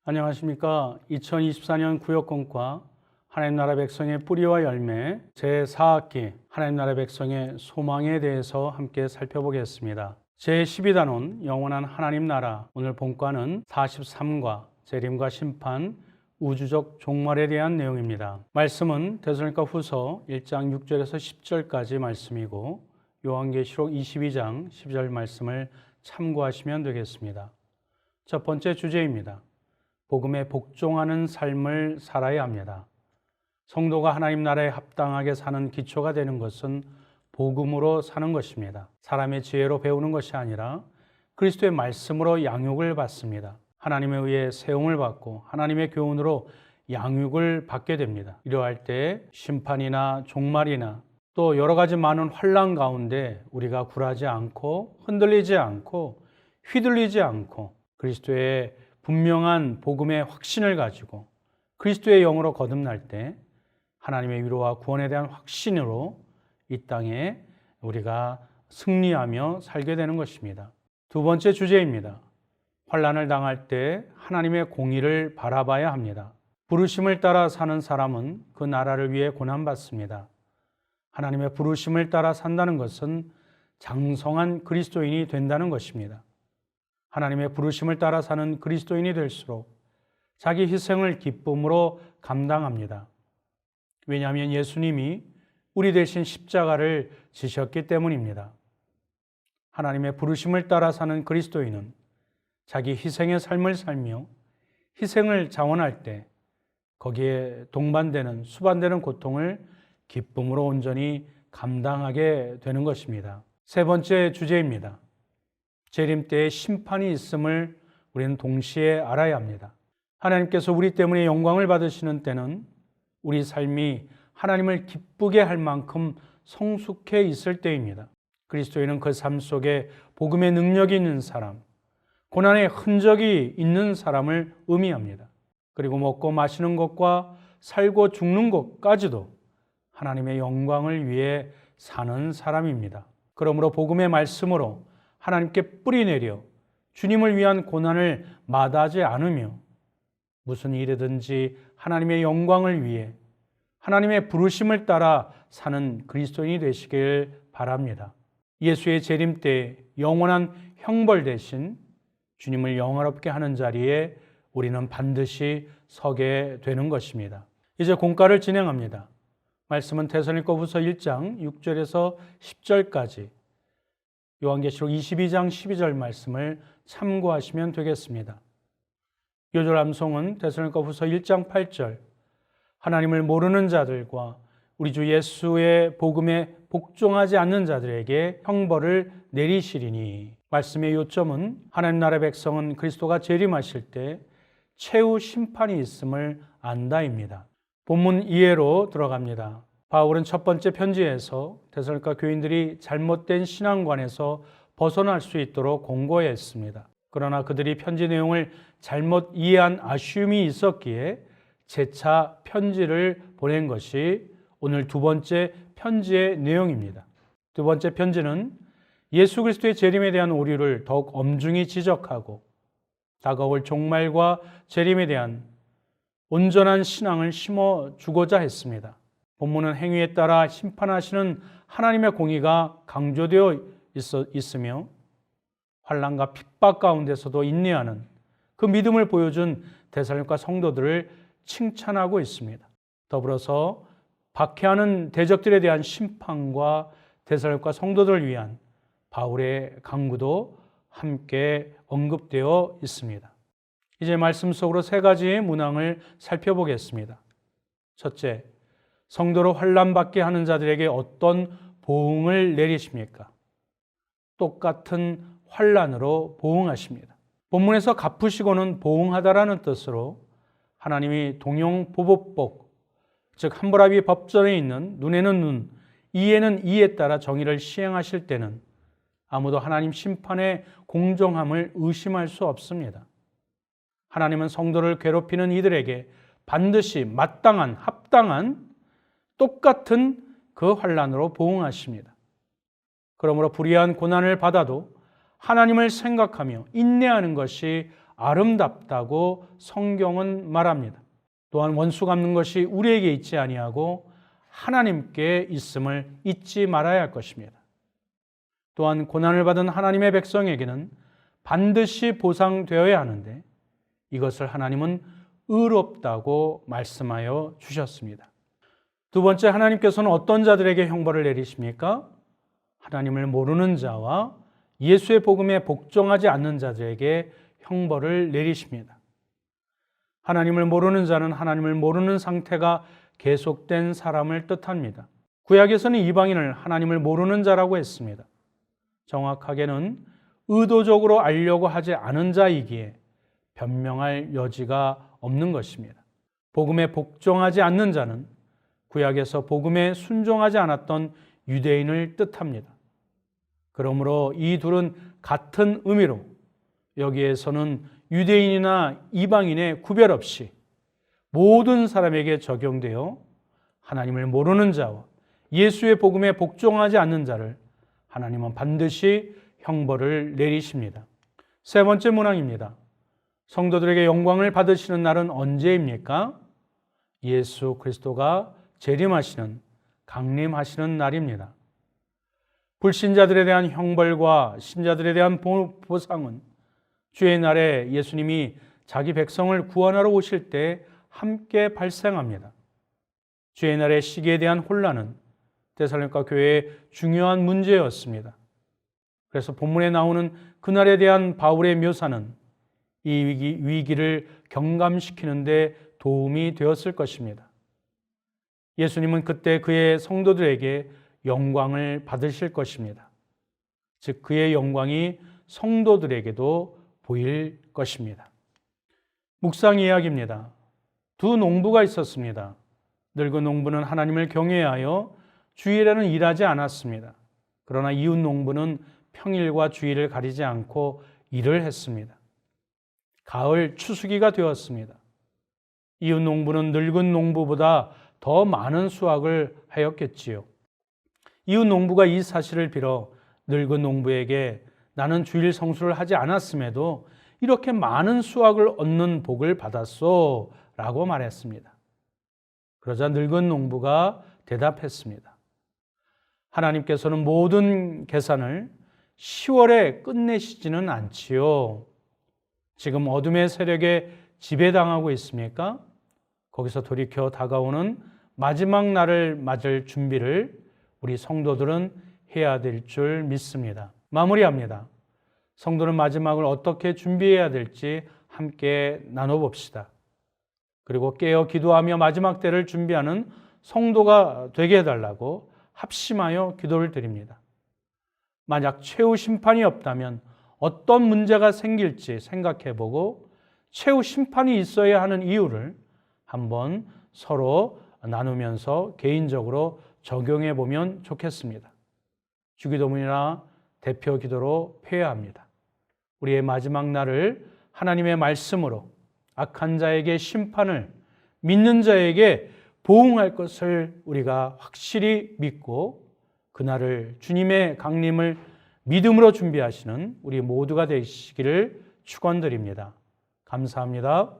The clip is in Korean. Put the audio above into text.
안녕하십니까. 2024년 구역공과 하나님 나라 백성의 뿌리와 열매 제4학기 하나님 나라 백성의 소망에 대해서 함께 살펴보겠습니다. 제12단원 영원한 하나님 나라, 오늘 본과는 43과 재림과 심판, 우주적 종말에 대한 내용입니다. 말씀은 데살로니가 후서 1장 6절에서 10절까지 말씀이고 요한계시록 22장 12절 말씀을 참고하시면 되겠습니다. 첫 번째 주제입니다. 복음에 복종하는 삶을 살아야 합니다. 성도가 하나님 나라에 합당하게 사는 기초가 되는 것은 복음으로 사는 것입니다. 사람의 지혜로 배우는 것이 아니라 그리스도의 말씀으로 양육을 받습니다. 하나님에 의해 세움을 받고 하나님의 교훈으로 양육을 받게 됩니다. 이러할 때 심판이나 종말이나 또 여러 가지 많은 환난 가운데 우리가 굴하지 않고 흔들리지 않고 휘둘리지 않고 그리스도의 분명한 복음의 확신을 가지고 그리스도의 영으로 거듭날 때 하나님의 위로와 구원에 대한 확신으로 이 땅에 우리가 승리하며 살게 되는 것입니다. 두 번째 주제입니다. 환난을 당할 때 하나님의 공의를 바라봐야 합니다. 부르심을 따라 사는 사람은 그 나라를 위해 고난받습니다. 하나님의 부르심을 따라 산다는 것은 장성한 그리스도인이 된다는 것입니다. 하나님의 부르심을 따라 사는 그리스도인이 될수록 자기 희생을 기쁨으로 감당합니다. 왜냐하면 예수님이 우리 대신 십자가를 지셨기 때문입니다. 하나님의 부르심을 따라 사는 그리스도인은 자기 희생의 삶을 살며 희생을 자원할 때 거기에 동반되는 수반되는 고통을 기쁨으로 온전히 감당하게 되는 것입니다. 세 번째 주제입니다. 재림 때에 심판이 있음을 우리는 동시에 알아야 합니다. 하나님께서 우리 때문에 영광을 받으시는 때는 우리 삶이 하나님을 기쁘게 할 만큼 성숙해 있을 때입니다. 그리스도인은 그 삶 속에 복음의 능력이 있는 사람, 고난의 흔적이 있는 사람을 의미합니다. 그리고 먹고 마시는 것과 살고 죽는 것까지도 하나님의 영광을 위해 사는 사람입니다. 그러므로 복음의 말씀으로 하나님께 뿌리내려 주님을 위한 고난을 마다하지 않으며 무슨 일이든지 하나님의 영광을 위해 하나님의 부르심을 따라 사는 그리스도인이 되시길 바랍니다. 예수의 재림 때 영원한 형벌 대신 주님을 영화롭게 하는 자리에 우리는 반드시 서게 되는 것입니다. 이제 공과를 진행합니다. 말씀은 데살로니가 후서 1장 6절에서 10절까지 요한계시록 22장 12절 말씀을 참고하시면 되겠습니다. 요절 암송은 데살로니가 후서 1장 8절 하나님을 모르는 자들과 우리 주 예수의 복음에 복종하지 않는 자들에게 형벌을 내리시리니, 말씀의 요점은 하나님 나라 백성은 그리스도가 재림하실 때 최후 심판이 있음을 안다입니다. 본문 이해로 들어갑니다. 바울은 첫 번째 편지에서 데살로니가 교인들이 잘못된 신앙관에서 벗어날 수 있도록 공고했습니다. 그러나 그들이 편지 내용을 잘못 이해한 아쉬움이 있었기에 재차 편지를 보낸 것이 오늘 두 번째 편지의 내용입니다. 두 번째 편지는 예수 그리스도의 재림에 대한 오류를 더욱 엄중히 지적하고 다가올 종말과 재림에 대한 온전한 신앙을 심어주고자 했습니다. 본문은 행위에 따라 심판하시는 하나님의 공의가 강조되어 있으며 환난과 핍박 가운데서도 인내하는 그 믿음을 보여준 데살로니가 성도들을 칭찬하고 있습니다. 더불어서 박해하는 대적들에 대한 심판과 데살로니가 성도들을 위한 바울의 강구도 함께 언급되어 있습니다. 이제 말씀 속으로 세 가지의 문항을 살펴보겠습니다. 첫째, 성도로 환난받게 하는 자들에게 어떤 보응을 내리십니까? 똑같은 환난으로 보응하십니다. 본문에서 갚으시고는 보응하다라는 뜻으로 하나님이 동용보복복, 즉 함부라비 법전에 있는 눈에는 눈, 이에는 이에 따라 정의를 시행하실 때는 아무도 하나님 심판의 공정함을 의심할 수 없습니다. 하나님은 성도를 괴롭히는 이들에게 반드시 마땅한, 합당한 똑같은 그 환난으로 보응하십니다. 그러므로 불의한 고난을 받아도 하나님을 생각하며 인내하는 것이 아름답다고 성경은 말합니다. 또한 원수 갚는 것이 우리에게 있지 아니하고 하나님께 있음을 잊지 말아야 할 것입니다. 또한 고난을 받은 하나님의 백성에게는 반드시 보상되어야 하는데 이것을 하나님은 의롭다고 말씀하여 주셨습니다. 두 번째, 하나님께서는 어떤 자들에게 형벌을 내리십니까? 하나님을 모르는 자와 예수의 복음에 복종하지 않는 자들에게 형벌을 내리십니다. 하나님을 모르는 자는 하나님을 모르는 상태가 계속된 사람을 뜻합니다. 구약에서는 이방인을 하나님을 모르는 자라고 했습니다. 정확하게는 의도적으로 알려고 하지 않은 자이기에 변명할 여지가 없는 것입니다. 복음에 복종하지 않는 자는 구약에서 복음에 순종하지 않았던 유대인을 뜻합니다. 그러므로 이 둘은 같은 의미로 여기에서는 유대인이나 이방인의 구별 없이 모든 사람에게 적용되어 하나님을 모르는 자와 예수의 복음에 복종하지 않는 자를 하나님은 반드시 형벌을 내리십니다. 세 번째 문항입니다. 성도들에게 영광을 받으시는 날은 언제입니까? 예수 그리스도가 재림하시는, 강림하시는 날입니다. 불신자들에 대한 형벌과 신자들에 대한 보상은 주의 날에 예수님이 자기 백성을 구원하러 오실 때 함께 발생합니다. 주의 날의 시기에 대한 혼란은 데살로니가 교회의 중요한 문제였습니다. 그래서 본문에 나오는 그날에 대한 바울의 묘사는 이 위기를 경감시키는 데 도움이 되었을 것입니다. 예수님은 그때 그의 성도들에게 영광을 받으실 것입니다. 즉 그의 영광이 성도들에게도 보일 것입니다. 묵상 이야기입니다. 두 농부가 있었습니다. 늙은 농부는 하나님을 경외하여 주일에는 일하지 않았습니다. 그러나 이웃 농부는 평일과 주일을 가리지 않고 일을 했습니다. 가을 추수기가 되었습니다. 이웃 농부는 늙은 농부보다 더 많은 수확을 하였겠지요. 이웃 농부가 이 사실을 빌어 늙은 농부에게 나는 주일 성수를 하지 않았음에도 이렇게 많은 수확을 얻는 복을 받았소 라고 말했습니다. 그러자 늙은 농부가 대답했습니다. 하나님께서는 모든 계산을 10월에 끝내시지는 않지요. 지금 어둠의 세력에 지배당하고 있습니까? 거기서 돌이켜 다가오는 마지막 날을 맞을 준비를 우리 성도들은 해야 될 줄 믿습니다. 마무리합니다. 성도는 마지막을 어떻게 준비해야 될지 함께 나눠봅시다. 그리고 깨어 기도하며 마지막 때를 준비하는 성도가 되게 해달라고 합심하여 기도를 드립니다. 만약 최후 심판이 없다면 어떤 문제가 생길지 생각해보고 최후 심판이 있어야 하는 이유를 한번 서로 나누면서 개인적으로 적용해 보면 좋겠습니다. 주기도문이나 대표 기도로 회개합니다. 우리의 마지막 날을 하나님의 말씀으로 악한 자에게 심판을, 믿는 자에게 보응할 것을 우리가 확실히 믿고 그날을 주님의 강림을 믿음으로 준비하시는 우리 모두가 되시기를 축원드립니다. 감사합니다.